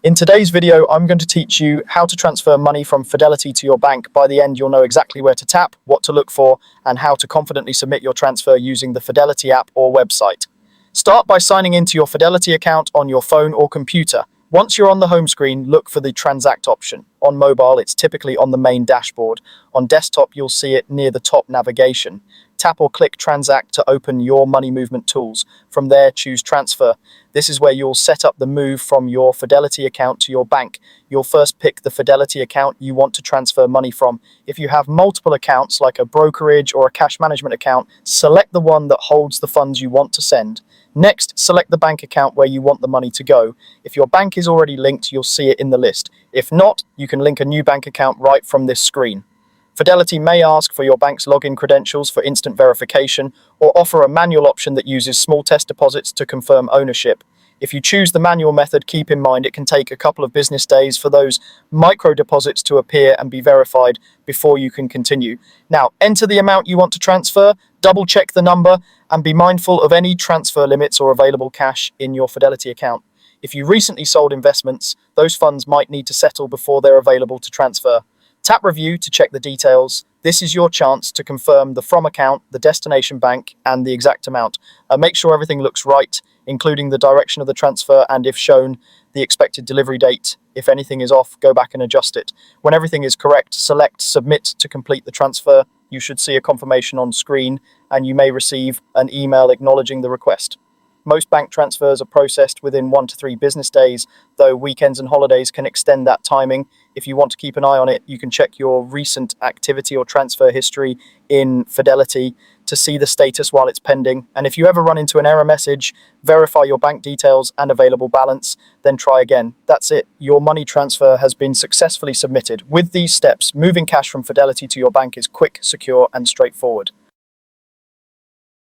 In today's video, I'm going to teach you how to transfer money from Fidelity to your bank. By the end, you'll know exactly where to tap, what to look for, and how to confidently submit your transfer using the Fidelity app or website. Start by signing into your Fidelity account on your phone or computer. Once you're on the home screen, look for the Transact option. On mobile, it's typically on the main dashboard. On desktop, you'll see it near the top navigation. Tap or click Transact to open your money movement tools. From there, choose Transfer. This is where you'll set up the move from your Fidelity account to your bank. You'll first pick the Fidelity account you want to transfer money from. If you have multiple accounts, like a brokerage or a cash management account, select the one that holds the funds you want to send. Next, select the bank account where you want the money to go. If your bank is already linked, you'll see it in the list. If not, you can link a new bank account right from this screen. Fidelity may ask for your bank's login credentials for instant verification or offer a manual option that uses small test deposits to confirm ownership. If you choose the manual method, keep in mind it can take a couple of business days for those micro deposits to appear and be verified before you can continue. Now, enter the amount you want to transfer, double check the number, and be mindful of any transfer limits or available cash in your Fidelity account. If you recently sold investments, those funds might need to settle before they're available to transfer. Tap Review to check the details. This is your chance to confirm the from account, the destination bank, and the exact amount. Make sure everything looks right, including the direction of the transfer and, if shown, the expected delivery date. If anything is off, go back and adjust it. When everything is correct, select Submit to complete the transfer. You should see a confirmation on screen, and you may receive an email acknowledging the request. Most bank transfers are processed within 1 to 3 business days, though weekends and holidays can extend that timing. If you want to keep an eye on it, you can check your recent activity or transfer history in Fidelity to see the status while it's pending. And if you ever run into an error message, verify your bank details and available balance, then try again. That's it. Your money transfer has been successfully submitted. With these steps, moving cash from Fidelity to your bank is quick, secure, and straightforward.